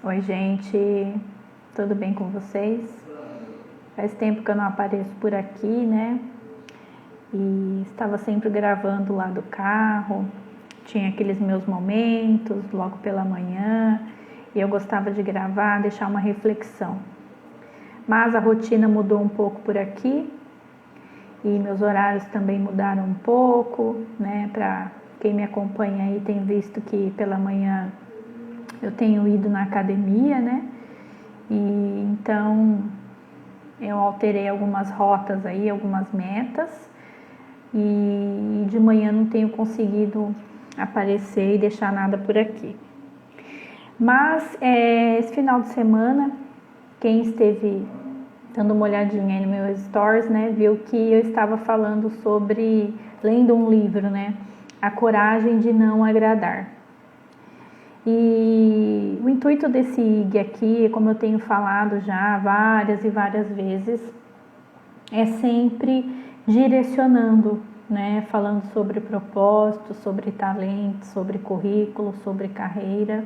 Oi, gente, tudo bem com vocês? Faz tempo que eu não apareço por aqui, né? E estava sempre gravando lá do carro, tinha aqueles meus momentos logo pela manhã, e eu gostava de gravar, deixar uma reflexão. Mas a rotina mudou um pouco por aqui, e meus horários também mudaram um pouco, né? Para quem me acompanha aí tem visto que pela manhã eu tenho ido na academia, né? E então eu alterei algumas rotas aí, algumas metas, e de manhã não tenho conseguido aparecer e deixar nada por aqui. Mas esse final de semana, quem esteve dando uma olhadinha aí no meu stories, né, viu que eu estava falando sobre, lendo um livro, né, A Coragem de Não Agradar. E o intuito desse IG aqui, como eu tenho falado já várias e várias vezes, é sempre direcionando, né? Falando sobre propósito, sobre talento, sobre currículo, sobre carreira.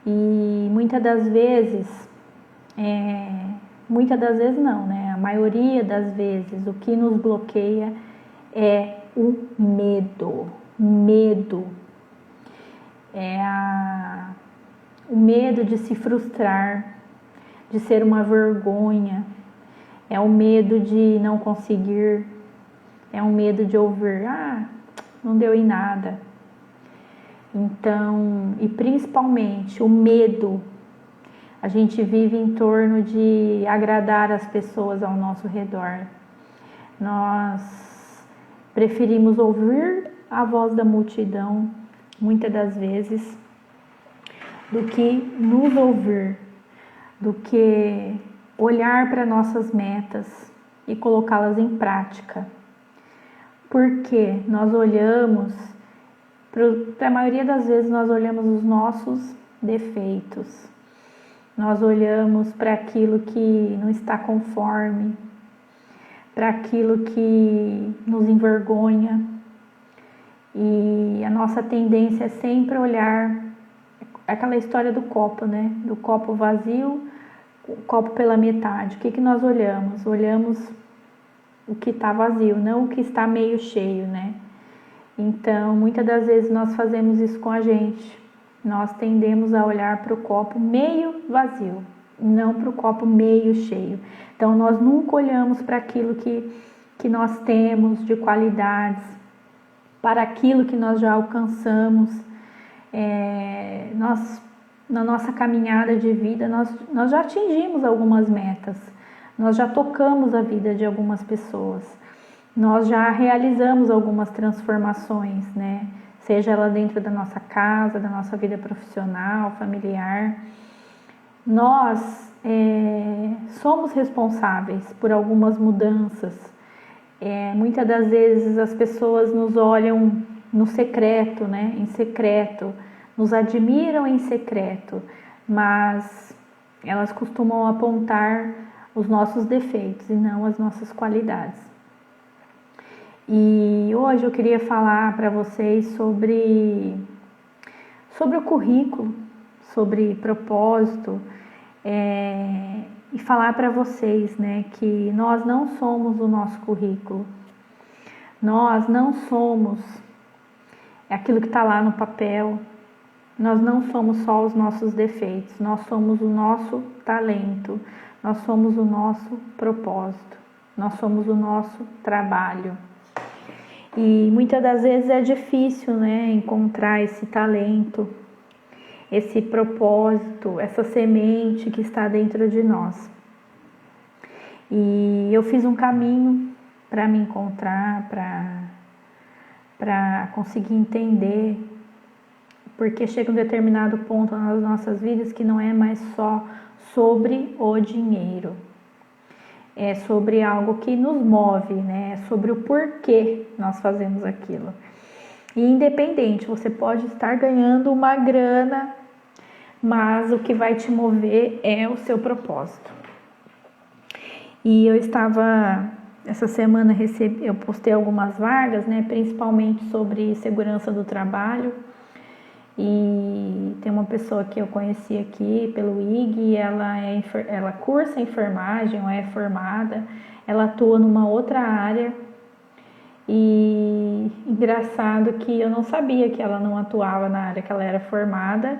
E muitas das vezes não, né? A maioria das vezes o que nos bloqueia é o medo. O medo de se frustrar, de ser uma vergonha, é o medo de não conseguir, é o medo de ouvir, não deu em nada. Então, e principalmente o medo, a gente vive em torno de agradar as pessoas ao nosso redor. Nós preferimos ouvir a voz da multidão, muitas das vezes, do que nos ouvir, do que olhar para nossas metas e colocá-las em prática. Porque nós olhamos, para a maioria das vezes nós olhamos os nossos defeitos, nós olhamos para aquilo que não está conforme, para aquilo que nos envergonha, e a nossa tendência é sempre olhar aquela história do copo, né? Do copo vazio, o copo pela metade. O que nós olhamos? Olhamos o que está vazio, não o que está meio cheio, né? Então, muitas das vezes nós fazemos isso com a gente. Nós tendemos a olhar para o copo meio vazio, não para o copo meio cheio. Então, nós nunca olhamos para aquilo que nós temos de qualidades, para aquilo que nós já alcançamos. Nós, na nossa caminhada de vida, nós já atingimos algumas metas, nós já tocamos a vida de algumas pessoas, nós já realizamos algumas transformações, né? Seja ela dentro da nossa casa, da nossa vida profissional, familiar. Nós somos responsáveis por algumas mudanças. Muitas das vezes as pessoas nos olham no secreto, né? Em secreto, nos admiram em secreto, mas elas costumam apontar os nossos defeitos e não as nossas qualidades. E hoje eu queria falar para vocês sobre o currículo, sobre propósito, e falar para vocês, né, que nós não somos o nosso currículo, nós não somos aquilo que está lá no papel, nós não somos só os nossos defeitos, nós somos o nosso talento, nós somos o nosso propósito, nós somos o nosso trabalho. E muitas das vezes é difícil, né, encontrar esse talento, esse propósito, essa semente que está dentro de nós. E eu fiz um caminho para me encontrar, para conseguir entender, porque chega um determinado ponto nas nossas vidas que não é mais só sobre o dinheiro, é sobre algo que nos move, né? É sobre o porquê nós fazemos aquilo. E independente, você pode estar ganhando uma grana, mas o que vai te mover é o seu propósito. E eu estava, essa semana eu postei algumas vagas, né? Principalmente sobre segurança do trabalho. E tem uma pessoa que eu conheci aqui pelo IG, ela cursa enfermagem, ou é formada, ela atua numa outra área. E engraçado que eu não sabia que ela não atuava na área que ela era formada.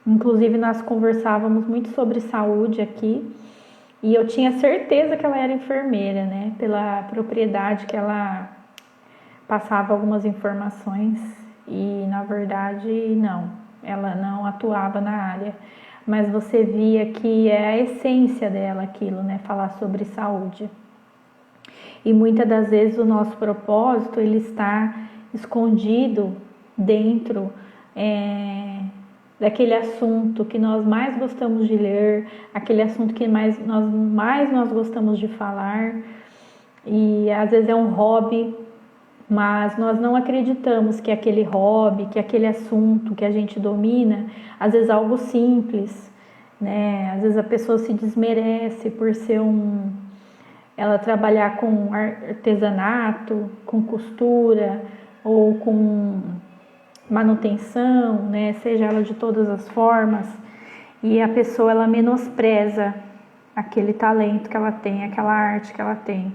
Inclusive nós conversávamos muito sobre saúde aqui e eu tinha certeza que ela era enfermeira, né? Pela propriedade que ela passava algumas informações e na verdade não, ela não atuava na área. Mas você via que é a essência dela aquilo, né? Falar sobre saúde. E muitas das vezes o nosso propósito ele está escondido dentro daquele assunto que nós mais gostamos de ler, aquele assunto que mais nós gostamos de falar. E às vezes é um hobby, mas nós não acreditamos que aquele hobby, que aquele assunto que a gente domina, às vezes é algo simples, né? Às vezes a pessoa se desmerece por ser ela trabalhar com artesanato, com costura ou com manutenção, né? Seja ela de todas as formas, e a pessoa ela menospreza aquele talento que ela tem, aquela arte que ela tem.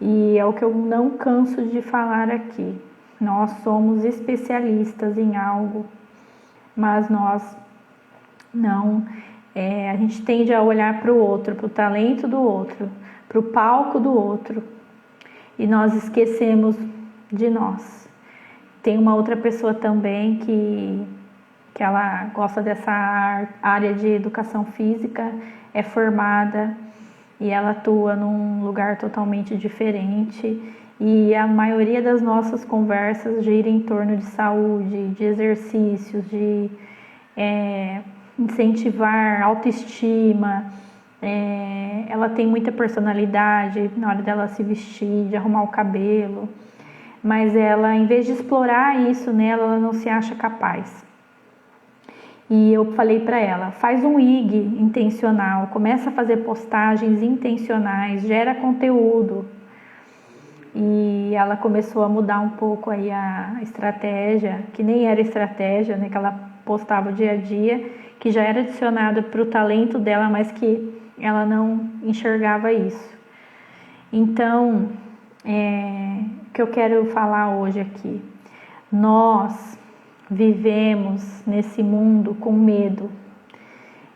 E é o que eu não canso de falar aqui. Nós somos especialistas em algo, mas nós não. A gente tende a olhar para o outro, para o talento do outro, para o palco do outro, e nós esquecemos de nós. Tem uma outra pessoa também que ela gosta dessa área de educação física, é formada e ela atua num lugar totalmente diferente, e a maioria das nossas conversas gira em torno de saúde, de exercícios, de incentivar autoestima. Ela tem muita personalidade na hora dela se vestir, de arrumar o cabelo, mas ela, em vez de explorar isso nela, ela não se acha capaz. E eu falei para ela, faz um IG intencional, começa a fazer postagens intencionais, gera conteúdo. E ela começou a mudar um pouco aí a estratégia, que nem era estratégia, né, que ela postava o dia a dia, que já era adicionado para o talento dela, mas que ela não enxergava isso. Então, o que eu quero falar hoje aqui, nós vivemos nesse mundo com medo,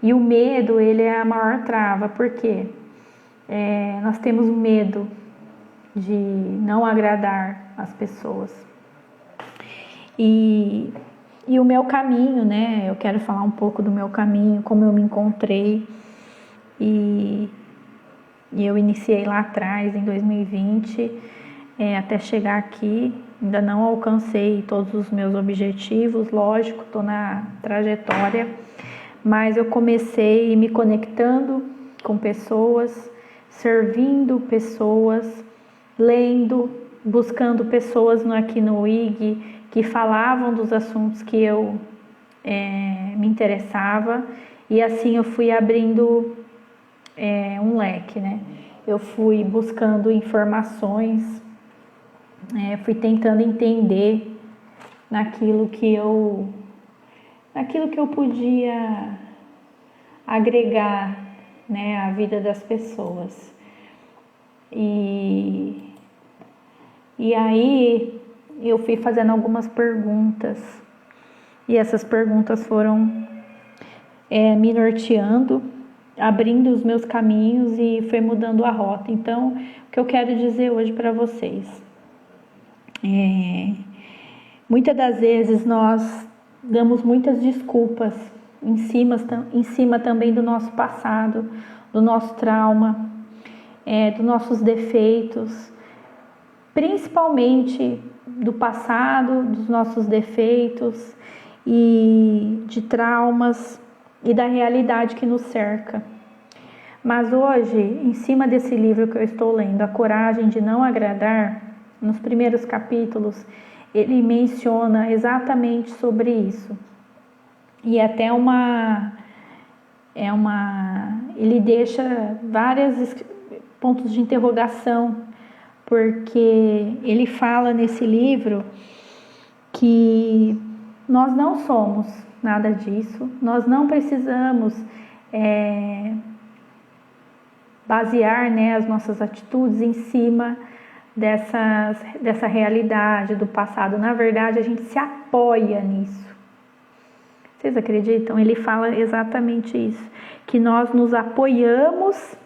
e o medo ele é a maior trava, porque nós temos medo de não agradar as pessoas. E o meu caminho, né? Eu quero falar um pouco do meu caminho, como eu me encontrei. E eu iniciei lá atrás, em 2020, até chegar aqui. Ainda não alcancei todos os meus objetivos, lógico, estou na trajetória. Mas eu comecei me conectando com pessoas, servindo pessoas, lendo, buscando pessoas aqui no IG que falavam dos assuntos que eu me interessava, e assim eu fui abrindo um leque, né? Eu fui buscando informações, fui tentando entender naquilo que eu podia agregar, né, à vida das pessoas. E aí eu fui fazendo algumas perguntas, e essas perguntas foram me norteando, abrindo os meus caminhos e foi mudando a rota. Então, o que eu quero dizer hoje para vocês, muitas das vezes nós damos muitas desculpas em cima também do nosso passado, do nosso trauma, dos nossos defeitos, principalmente do passado, dos nossos defeitos e de traumas e da realidade que nos cerca. Mas hoje, em cima desse livro que eu estou lendo, A Coragem de Não Agradar, nos primeiros capítulos, ele menciona exatamente sobre isso. E até ele deixa vários pontos de interrogação, porque ele fala nesse livro que nós não somos nada disso, nós não precisamos basear, né, as nossas atitudes em cima dessa realidade do passado. Na verdade, a gente se apoia nisso. Vocês acreditam? Ele fala exatamente isso, que nós nos apoiamos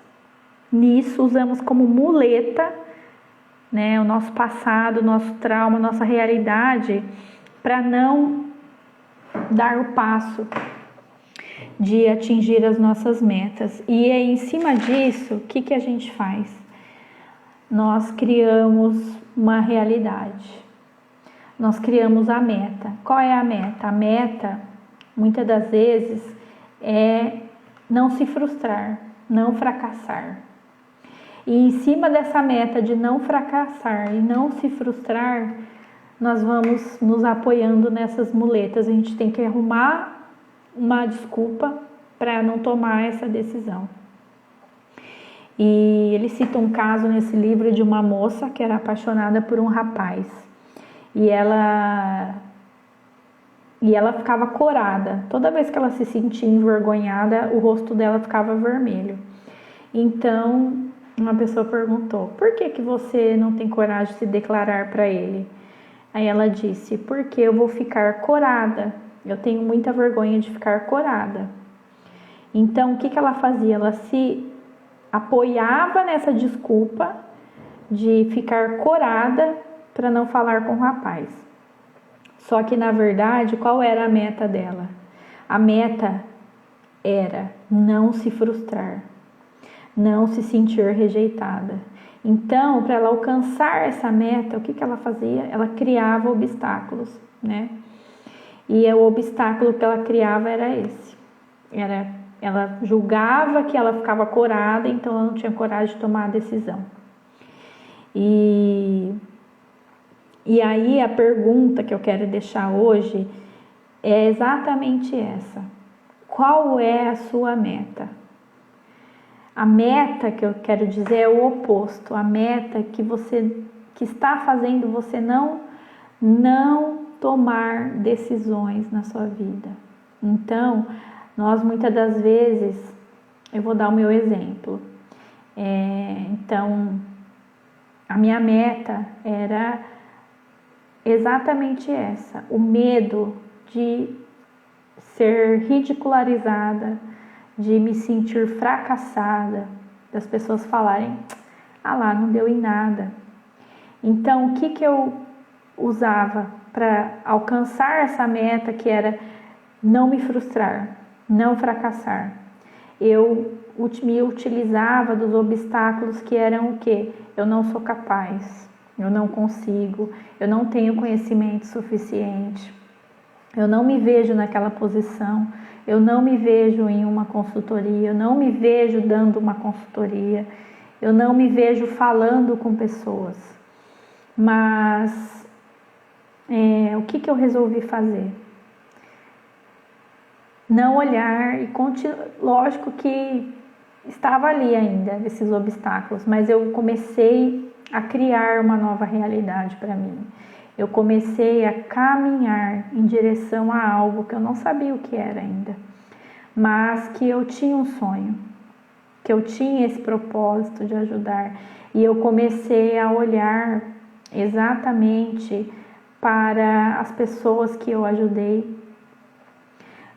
nisso, usamos como muleta, né, o nosso passado, o nosso trauma, a nossa realidade, para não dar o passo de atingir as nossas metas. E aí, em cima disso, o que a gente faz? Nós criamos uma realidade. Nós criamos a meta. Qual é a meta? A meta, muitas das vezes, é não se frustrar, não fracassar. E em cima dessa meta de não fracassar e não se frustrar, nós vamos nos apoiando nessas muletas. A gente tem que arrumar uma desculpa para não tomar essa decisão. E ele cita um caso nesse livro de uma moça que era apaixonada por um rapaz. E ela ficava corada. Toda vez que ela se sentia envergonhada, o rosto dela ficava vermelho. Então, uma pessoa perguntou: por que você não tem coragem de se declarar para ele? Aí ela disse: porque eu vou ficar corada. Eu tenho muita vergonha de ficar corada. Então, o que ela fazia? Ela se apoiava nessa desculpa de ficar corada para não falar com o rapaz. Só que, na verdade, qual era a meta dela? A meta era não se frustrar, não se sentir rejeitada. Então, para ela alcançar essa meta, o que ela fazia? Ela criava obstáculos, né? E o obstáculo que ela criava era esse. Ela julgava que ela ficava corada, então ela não tinha coragem de tomar a decisão. E aí a pergunta que eu quero deixar hoje é exatamente essa. Qual é a sua meta? A meta que eu quero dizer é o oposto. A meta que está fazendo você não tomar decisões na sua vida. Então, nós muitas das vezes, eu vou dar o meu exemplo. Então, a minha meta era exatamente essa: o medo de ser ridicularizada, de me sentir fracassada, das pessoas falarem: ah lá, não deu em nada. Então, o que eu usava para alcançar essa meta, que era não me frustrar, não fracassar? Eu me utilizava dos obstáculos que eram o quê? Eu não sou capaz, eu não consigo, eu não tenho conhecimento suficiente, eu não me vejo naquela posição, eu não me vejo em uma consultoria, eu não me vejo dando uma consultoria, eu não me vejo falando com pessoas. Mas o que eu resolvi fazer? Não olhar e lógico que estava ali ainda esses obstáculos, mas eu comecei a criar uma nova realidade para mim. Eu comecei a caminhar em direção a algo que eu não sabia o que era ainda, mas que eu tinha um sonho, que eu tinha esse propósito de ajudar, e eu comecei a olhar exatamente para as pessoas que eu ajudei,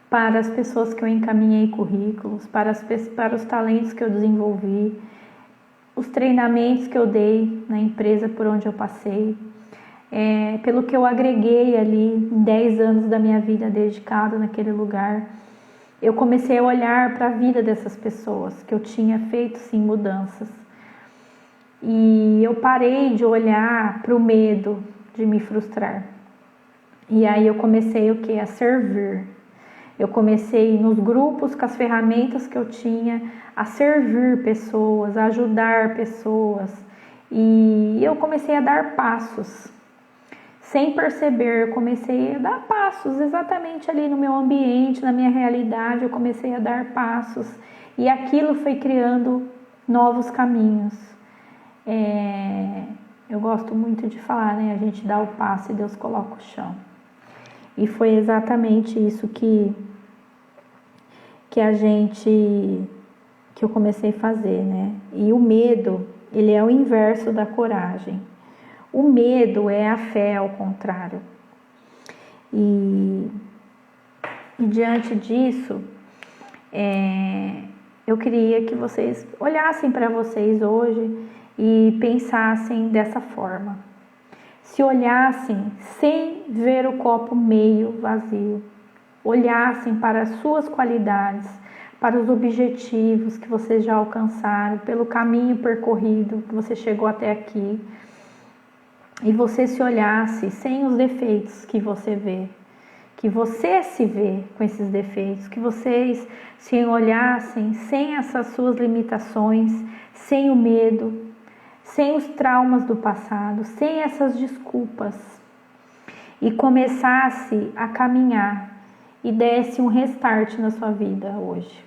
para as pessoas que eu encaminhei currículos, para os talentos que eu desenvolvi, os treinamentos que eu dei na empresa por onde eu passei, pelo que eu agreguei ali em 10 anos da minha vida dedicada naquele lugar. Eu comecei a olhar para a vida dessas pessoas, que eu tinha feito sim mudanças. E eu parei de olhar para o medo de me frustrar. E aí eu comecei o quê? A servir. Eu comecei nos grupos, com as ferramentas que eu tinha, a servir pessoas, a ajudar pessoas. E eu comecei a dar passos. Sem perceber, eu comecei a dar passos exatamente ali no meu ambiente, na minha realidade. Eu comecei a dar passos. E aquilo foi criando novos caminhos. Eu gosto muito de falar, né? A gente dá o passo e Deus coloca o chão. E foi exatamente isso que eu comecei a fazer, né? E o medo, ele é o inverso da coragem. O medo é a fé, ao contrário. E diante disso, eu queria que vocês olhassem para vocês hoje e pensassem dessa forma. Se olhassem sem ver o copo meio vazio, olhassem para as suas qualidades, para os objetivos que vocês já alcançaram, pelo caminho percorrido que você chegou até aqui, e você se olhasse sem os defeitos que você vê, que você se vê com esses defeitos, que vocês se olhassem sem essas suas limitações, sem o medo, sem os traumas do passado, sem essas desculpas, e começasse a caminhar e desse um restart na sua vida hoje.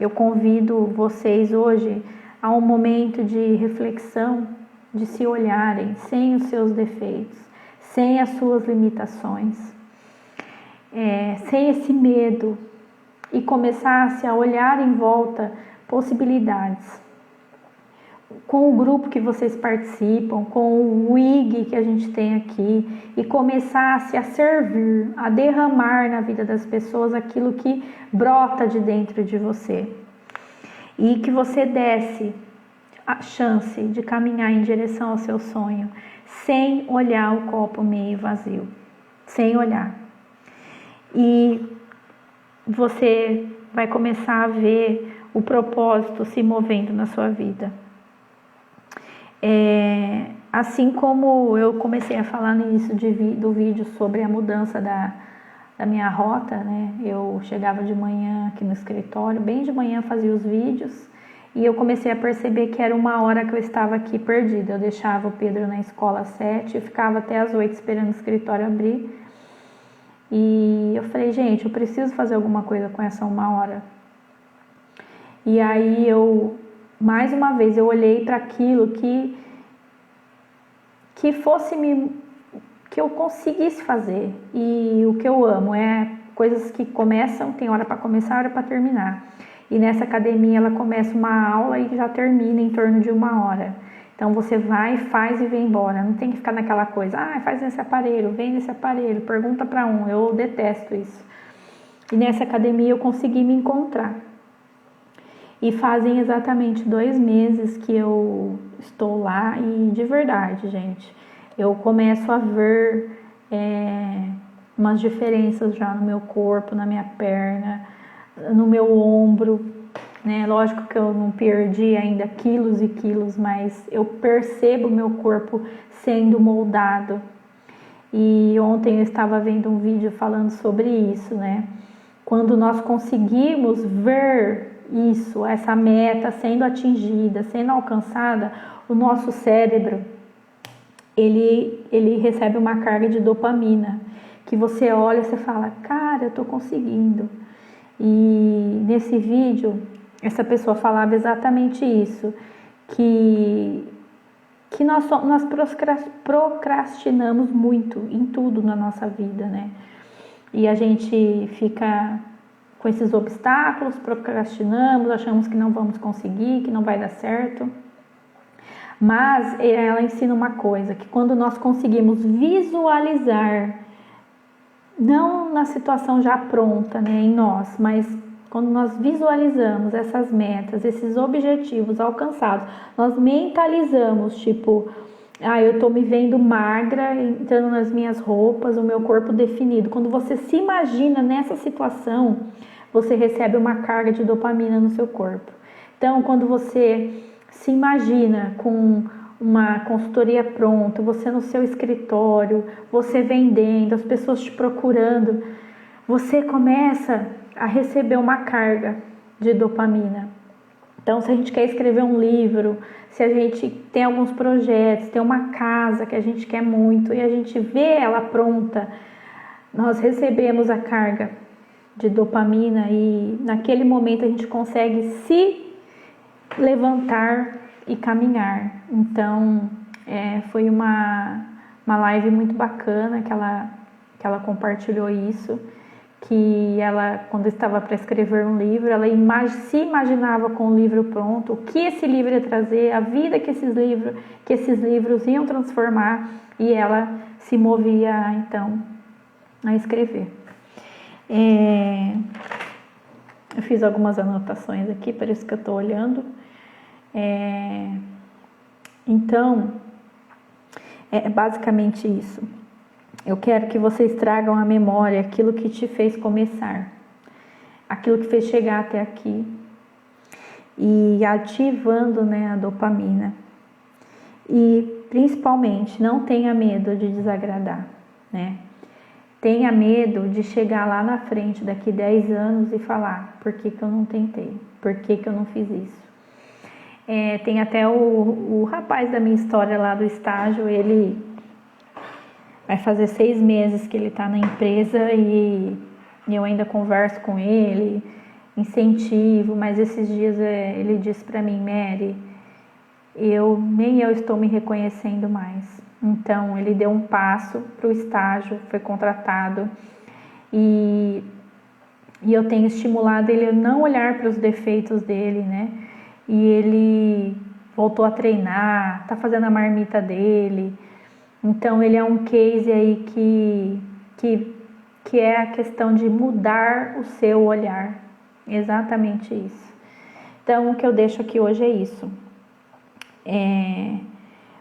Eu convido vocês hoje a um momento de reflexão, de se olharem sem os seus defeitos, sem as suas limitações, sem esse medo, e começasse a olhar em volta possibilidades. Com o grupo que vocês participam, com o IG que a gente tem aqui, e começasse a servir, a derramar na vida das pessoas aquilo que brota de dentro de você. E que você desse a chance de caminhar em direção ao seu sonho, sem olhar o copo meio vazio, sem olhar. E você vai começar a ver o propósito se movendo na sua vida. Assim como eu comecei a falar no início do vídeo sobre a mudança da minha rota, né? Eu chegava de manhã aqui no escritório, bem de manhã fazia os vídeos, e eu comecei a perceber que era 1 hora que eu estava aqui perdida. Eu deixava o Pedro na escola às 7 e ficava até às 8 esperando o escritório abrir. E eu falei, gente, eu preciso fazer alguma coisa com essa 1 hora. E aí mais uma vez, eu olhei para aquilo que eu conseguisse fazer. E o que eu amo é coisas que começam, tem hora para começar, hora para terminar. E nessa academia ela começa uma aula e já termina em torno de 1 hora. Então você vai, faz e vem embora. Não tem que ficar naquela coisa, faz nesse aparelho, vem nesse aparelho, pergunta para um. Eu detesto isso. E nessa academia eu consegui me encontrar. E fazem exatamente 2 meses que eu estou lá, e de verdade, gente, eu começo a ver umas diferenças já no meu corpo, na minha perna, no meu ombro, né? Lógico que eu não perdi ainda quilos e quilos, mas eu percebo o meu corpo sendo moldado. E ontem eu estava vendo um vídeo falando sobre isso, né? Quando nós conseguimos ver isso, essa meta sendo atingida, sendo alcançada, o nosso cérebro, ele recebe uma carga de dopamina, que você olha e você fala, cara, eu tô conseguindo. E nesse vídeo, essa pessoa falava exatamente isso, que nós procrastinamos muito em tudo na nossa vida, né? E a gente fica com esses obstáculos, procrastinamos, achamos que não vamos conseguir, que não vai dar certo. Mas ela ensina uma coisa, que quando nós conseguimos visualizar, não na situação já pronta, né, em nós, mas quando nós visualizamos essas metas, esses objetivos alcançados, nós mentalizamos, tipo, eu tô me vendo magra, entrando nas minhas roupas, o meu corpo definido. Quando você se imagina nessa situação, você recebe uma carga de dopamina no seu corpo. Então, quando você se imagina com uma consultoria pronta, você no seu escritório, você vendendo, as pessoas te procurando, você começa a receber uma carga de dopamina. Então, se a gente quer escrever um livro, se a gente tem alguns projetos, tem uma casa que a gente quer muito e a gente vê ela pronta, nós recebemos a carga de dopamina e naquele momento a gente consegue se levantar e caminhar. Então, foi uma live muito bacana que que ela compartilhou isso, que ela, quando estava para escrever um livro, ela se imaginava com o livro pronto, o que esse livro ia trazer, a vida que esses livros iam transformar, e ela se movia então a escrever. Eu fiz algumas anotações aqui, por isso que eu estou olhando. Então, é basicamente isso. Eu quero que vocês tragam à memória aquilo que te fez começar, aquilo que fez chegar até aqui, e ativando, né, a dopamina. E principalmente, não tenha medo de desagradar, né? Tenha medo de chegar lá na frente, daqui 10 anos, e falar: por que eu não tentei? Por que eu não fiz isso? Tem até o rapaz da minha história lá do estágio, ele vai fazer 6 meses que ele está na empresa, e eu ainda converso com ele, incentivo, mas esses dias ele disse para mim: Mary, nem eu estou me reconhecendo mais. Então ele deu um passo para o estágio, foi contratado, e eu tenho estimulado ele a não olhar para os defeitos dele, né? E ele voltou a treinar, está fazendo a marmita dele. Então ele é um case aí que é a questão de mudar o seu olhar. Exatamente isso. Então o que eu deixo aqui hoje é isso.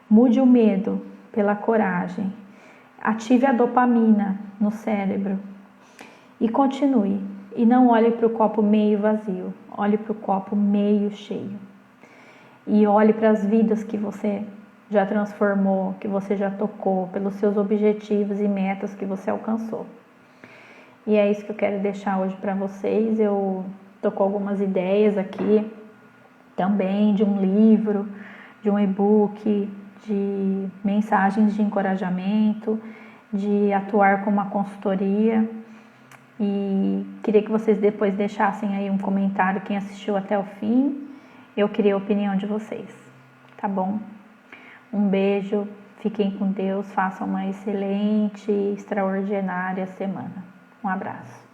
Mude o medo pela coragem. Ative a dopamina no cérebro. E continue. E não olhe para o copo meio vazio. Olhe para o copo meio cheio. E olhe para as vidas que você já transformou, que você já tocou, pelos seus objetivos e metas que você alcançou. E é isso que eu quero deixar hoje para vocês. Eu tô com algumas ideias aqui também de um livro, de um e-book, de mensagens de encorajamento, de atuar com uma consultoria. E queria que vocês depois deixassem aí um comentário, quem assistiu até o fim. Eu queria a opinião de vocês, tá bom? Um beijo, fiquem com Deus, façam uma excelente, extraordinária semana. Um abraço.